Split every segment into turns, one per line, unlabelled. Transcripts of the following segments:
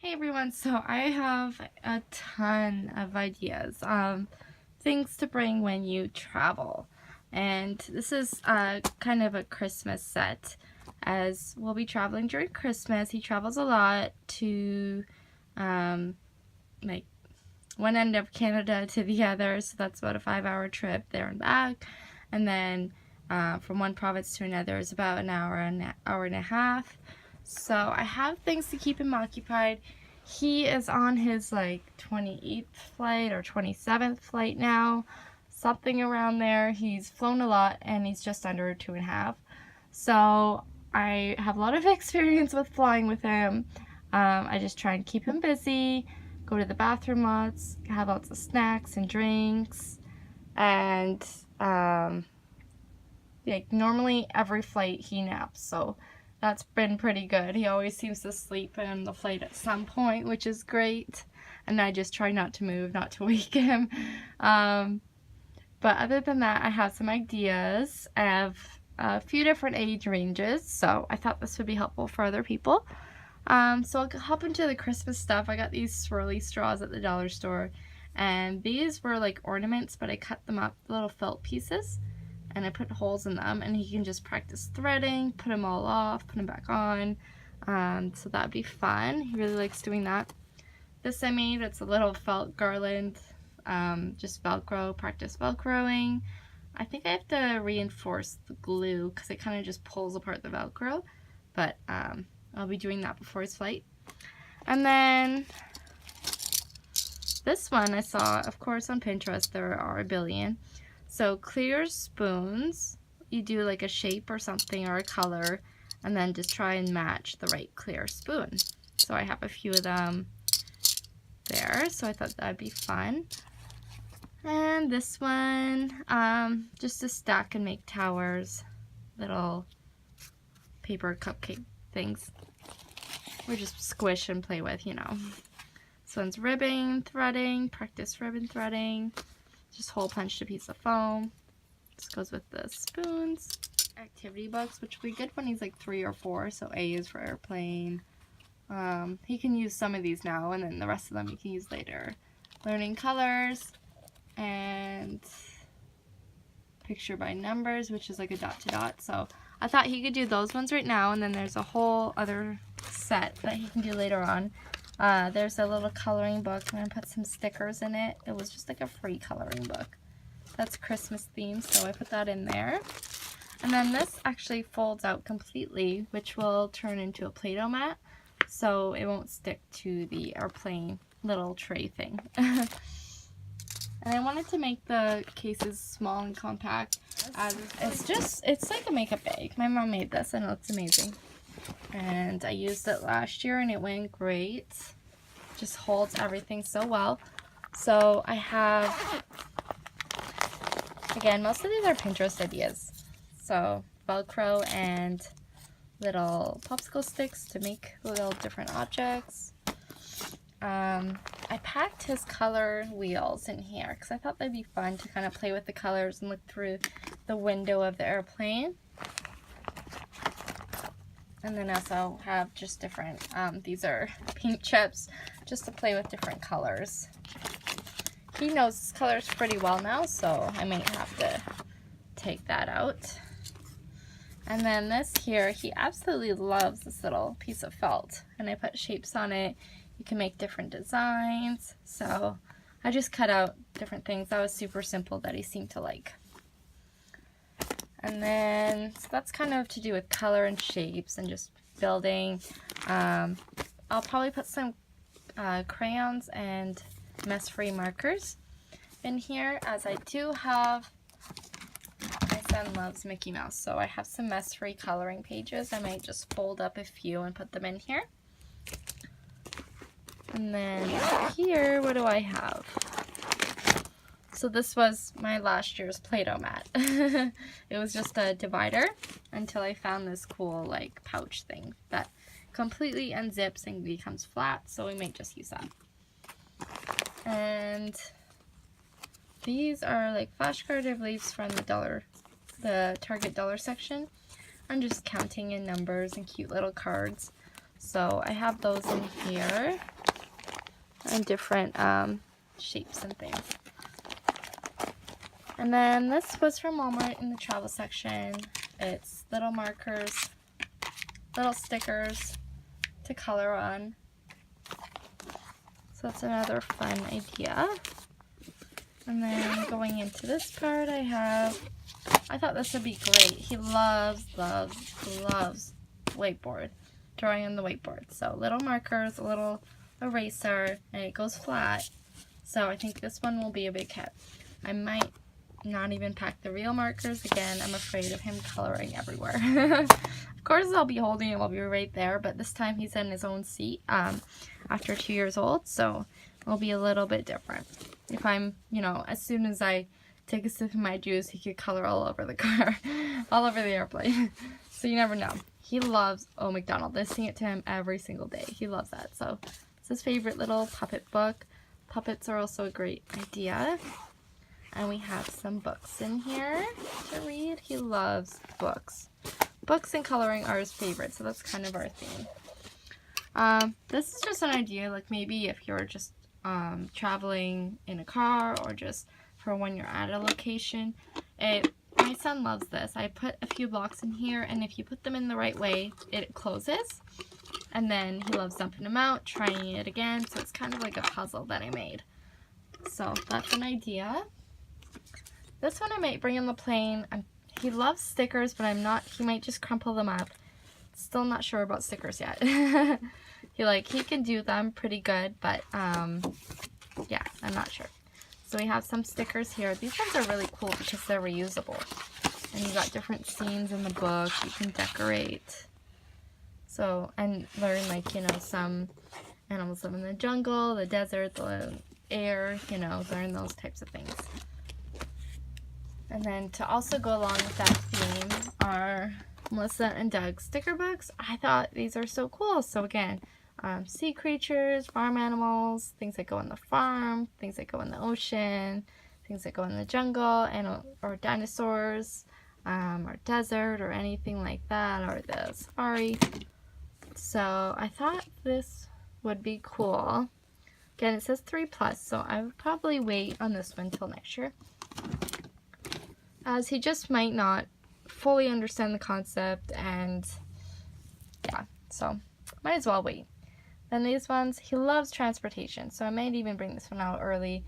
Hey everyone, so I have a ton of ideas, things to bring when you travel. And this is kind of a Christmas set, as we'll be traveling during Christmas. He travels a lot to like one end of Canada to the other, so that's about a 5-hour trip there and back. And then from one province to another is about an hour and a half. So I have things to keep him occupied. He is on his like 28th flight or 27th flight now, something around there. He's flown a lot and he's just under 2.5. So I have a lot of experience with flying with him. I just try and keep him busy, go to the bathroom lots, have lots of snacks and drinks, and like normally every flight he naps, so that's been pretty good. He always seems to sleep in the flight at some point, which is great. And I just try not to move, not to wake him. But other than that, I have some ideas. I have a few different age ranges, so I thought this would be helpful for other people. So I'll hop into the Christmas stuff. I got these swirly straws at the dollar store, and these were like ornaments, but I cut them up, little felt pieces, and I put holes in them, and he can just practice threading, put them all off, put them back on. So that'd be fun. He really likes doing that. This I made, it's a little felt garland, just Velcro, practice Velcroing. I think I have to reinforce the glue because it kind of just pulls apart the Velcro, but I'll be doing that before his flight. And then this one I saw, of course, on Pinterest. There are a billion. So clear spoons, you do like a shape or something or a color, and then just try and match the right clear spoon. So I have a few of them there, so I thought that'd be fun. And this one, just to stack and make towers, little paper cupcake things, or just squish and play with, you know. This one's ribbon threading, practice ribbon threading. Just hole punched a piece of foam. This goes with the spoons. Activity books, which will be good when he's like 3 or 4. So A is for airplane. He can use some of these now, and then the rest of them he can use later. Learning colors and picture by numbers, which is like a dot to dot. So I thought he could do those ones right now, and then there's a whole other set that he can do later on. There's a little coloring book. I'm going to put some stickers in it. It was just like a free coloring book. That's Christmas themed, so I put that in there. And then this actually folds out completely, which will turn into a Play-Doh mat, so it won't stick to the airplane little tray thing. And I wanted to make the cases small and compact. It's like a makeup bag. My mom made this and it looks amazing. And I used it last year and it went great. Just holds everything so well. So I have, again, most of these are Pinterest ideas. So Velcro and little popsicle sticks to make little different objects. I packed his color wheels in here because I thought that'd be fun to kind of play with the colors and look through the window of the airplane. And then also have just different, these are paint chips, just to play with different colors. He knows his colors pretty well now, so I might have to take that out. And then this here, he absolutely loves this little piece of felt. And I put shapes on it. You can make different designs. So I just cut out different things. That was super simple that he seemed to like. And then, so that's kind of to do with color and shapes and just building. I'll probably put some crayons and mess-free markers in here, as I do have, my son loves Mickey Mouse, so I have some mess-free coloring pages. I might just fold up a few and put them in here. And then here, what do I have? So this was my last year's Play-Doh mat. It was just a divider until I found this cool like pouch thing that completely unzips and becomes flat, so we might just use that. And these are like flashcard leaves from the Target dollar section. I'm just counting in numbers and cute little cards. So I have those in here. and different shapes and things. And then this was from Walmart in the travel section. It's little markers, little stickers to color on. So that's another fun idea. And then going into this part, I thought this would be great. He loves whiteboard, drawing on the whiteboard. So little markers, a little eraser, and it goes flat. So I think this one will be a big hit. I might not even pack the real markers. Again, I'm afraid of him coloring everywhere. Of course, I'll be holding him, I'll be right there, but this time he's in his own seat after 2 years old, so it'll be a little bit different. If I'm, you know, as soon as I take a sip of my juice, he could color all over the car, all over the airplane. So you never know. He loves Oh McDonald. I sing it to him every single day. He loves that. So it's his favorite little puppet book. Puppets are also a great idea. And we have some books in here to read. He loves books. Books and coloring are his favorite, so that's kind of our theme. This is just an idea, like maybe if you're just traveling in a car or just for when you're at a location. My son loves this. I put a few blocks in here, and if you put them in the right way, it closes. And then he loves dumping them out, trying it again, so it's kind of like a puzzle that I made. So that's an idea. This one I might bring on the plane. He loves stickers, but he might just crumple them up. Still not sure about stickers yet. He can do them pretty good, but yeah, I'm not sure. So we have some stickers here. These ones are really cool because they're reusable. And you got different scenes in the book you can decorate. So, and learn, like, you know, some animals live in the jungle, the desert, the air, you know, learn those types of things. And then to also go along with that theme are Melissa and Doug's sticker books. I thought these are so cool. So again, sea creatures, farm animals, things that go in the farm, things that go in the ocean, things that go in the jungle, or dinosaurs, or desert, or anything like that, or the safari. So I thought this would be cool. Again, it says 3+, so I would probably wait on this one till next year, as he just might not fully understand the concept, and yeah, so might as well wait. Then these ones, he loves transportation, so I might even bring this one out early.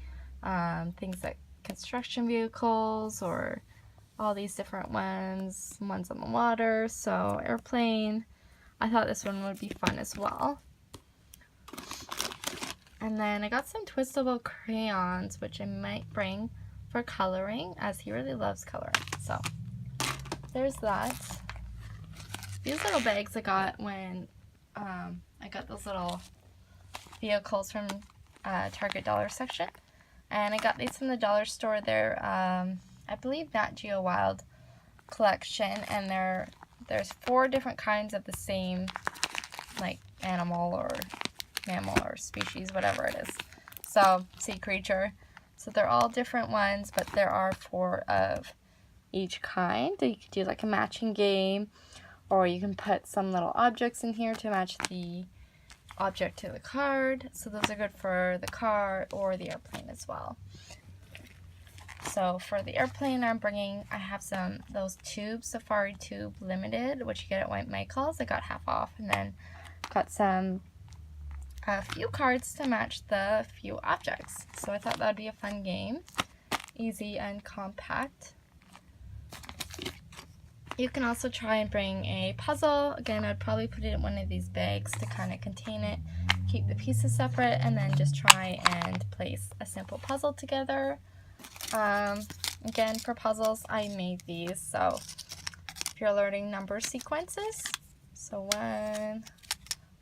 Things like construction vehicles, or all these different ones on the water, so airplane. I thought this one would be fun as well. And then I got some twistable crayons, which I might bring for coloring, as he really loves coloring. So there's that. These little bags I got when I got those little vehicles from Target dollar section, and I got these from the dollar store. They're I believe Nat Geo Wild collection, and there's 4 different kinds of the same, like, animal or mammal or species, whatever it is. So sea creature. So they're all different ones, but there are 4 of each kind. You could do like a matching game, or you can put some little objects in here to match the object to the card. So those are good for the car or the airplane as well. So for the airplane, I have those tubes, Safari Tube Limited, which you get at White Michael's. I got half off, and then got a few cards to match the few objects. So I thought that would be a fun game. Easy and compact. You can also try and bring a puzzle. Again, I'd probably put it in one of these bags to kind of contain it. Keep the pieces separate, and then just try and place a simple puzzle together. Again, for puzzles, I made these. So if you're learning number sequences, so 1,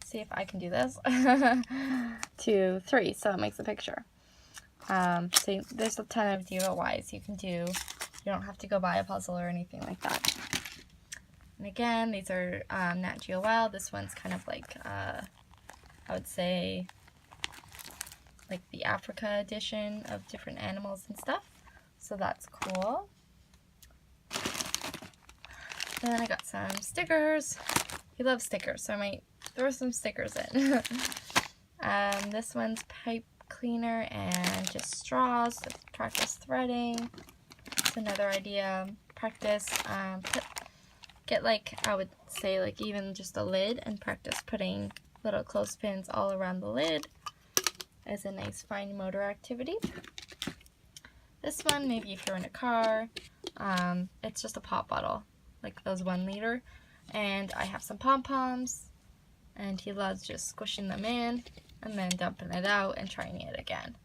see if I can do this, 2, 3, so it makes a picture. So there's a ton of DIYs you can do. You don't have to go buy a puzzle or anything like that. And again, these are Nat Geo Wild. This one's kind of like, I would say, like the Africa edition of different animals and stuff. So that's cool. Then I got some stickers. He loves stickers, so I might throw some stickers in. This one's cleaner and just straws to practice threading. That's another idea. Practice, get like, I would say like even just a lid and practice putting little clothespins all around the lid as a nice fine motor activity. This one, maybe if you're in a car, it's just a pop bottle, like those 1 liter, and I have some pom-poms, and he loves just squishing them in and then dumping it out and trying it again.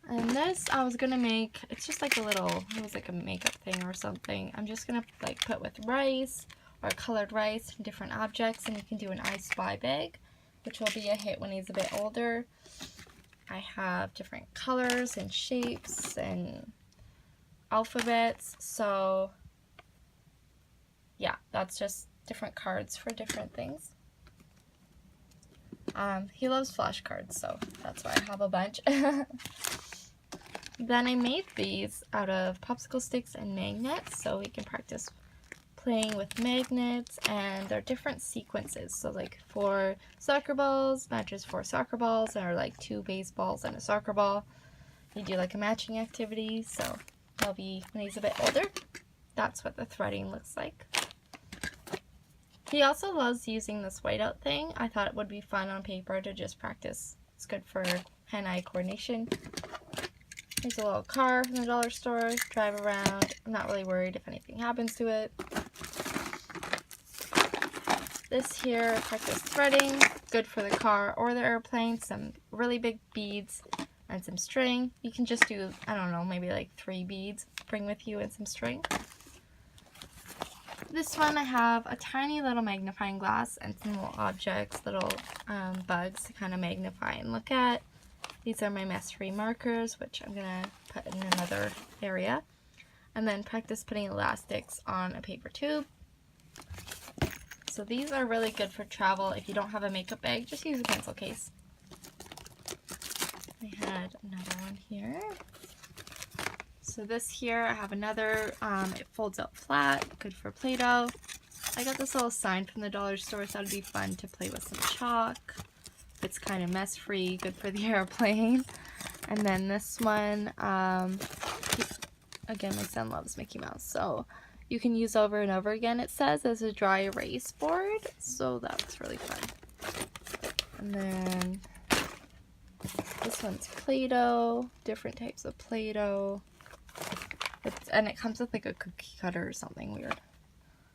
And this I was gonna make, it's just like a little, it was like a makeup thing or something. I'm just gonna like put with rice or colored rice and different objects, and you can do an I Spy bag, which will be a hit when he's a bit older. I have different colors and shapes and alphabets, so yeah, that's just different cards for different things. He loves flashcards, so that's why I have a bunch. Then I made these out of popsicle sticks and magnets, so we can practice playing with magnets, and they're different sequences. So like 4 soccer balls matches 4 soccer balls, or like 2 baseballs and a soccer ball. You do like a matching activity, so that'll be when he's a bit older. That's what the threading looks like. He also loves using this whiteout thing. I thought it would be fun on paper to just practice. It's good for hand-eye coordination. Here's a little car from the dollar store. Drive around. I'm not really worried if anything happens to it. This here, practice threading. Good for the car or the airplane. Some really big beads and some string. You can just do, I don't know, maybe like 3 beads. Bring with you and some string. This one I have a tiny little magnifying glass and some little objects, little bugs to kind of magnify and look at. These are my mess-free markers, which I'm going to put in another area. And then practice putting elastics on a paper tube. So these are really good for travel. If you don't have a makeup bag, just use a pencil case. I had another one here. So this here, I have another, it folds out flat, good for Play-Doh. I got this little sign from the dollar store, so it'd be fun to play with some chalk. It's kind of mess-free, good for the airplane. And then this one, again, my son loves Mickey Mouse, so you can use over and over again, it says, as a dry erase board. So that's really fun. And then this one's Play-Doh, different types of Play-Doh. And it comes with like a cookie cutter or something weird.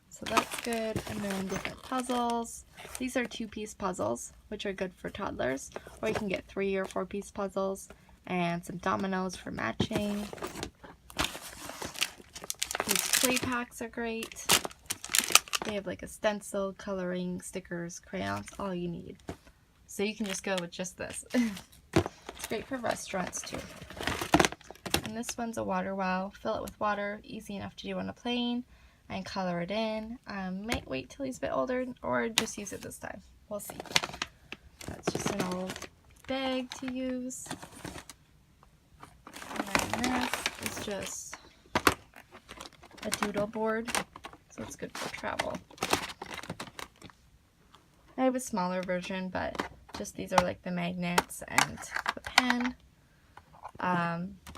So that's good. And then different puzzles. These are 2-piece puzzles, which are good for toddlers. Or you can get 3 or 4-piece puzzles. And some dominoes for matching. These play packs are great. They have like a stencil, coloring, stickers, crayons, all you need. So you can just go with just this. It's great for restaurants too. And this one's a water wow. Fill it with water, easy enough to do on a plane, and color it in. Might wait till he's a bit older, or just use it this time. We'll see. That's just an old bag to use. And then this is just a doodle board, so it's good for travel. I have a smaller version, but just these are like the magnets and the pen.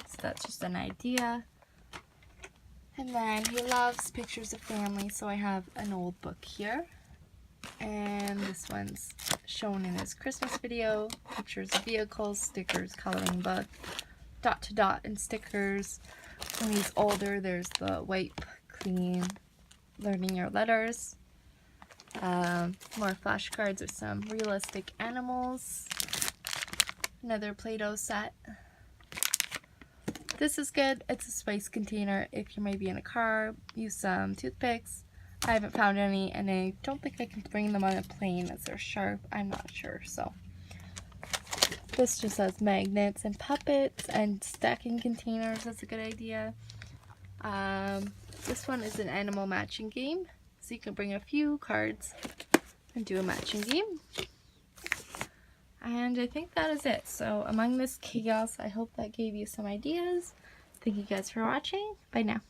So that's just an idea. And then he loves pictures of family, so I have an old book here. And this one's shown in his Christmas video. Pictures of vehicles, stickers, coloring book, dot to dot and stickers. When he's older, there's the wipe, clean, learning your letters. More flashcards with some realistic animals. Another Play-Doh set. This is good. It's a spice container. If you're maybe in a car, use some toothpicks. I haven't found any, and I don't think I can bring them on a plane as they're sharp. I'm not sure, so. This just has magnets and puppets and stacking containers. That's a good idea. This one is an animal matching game. So you can bring a few cards and do a matching game. And I think that is it. So among this chaos, I hope that gave you some ideas. Thank you guys for watching. Bye now.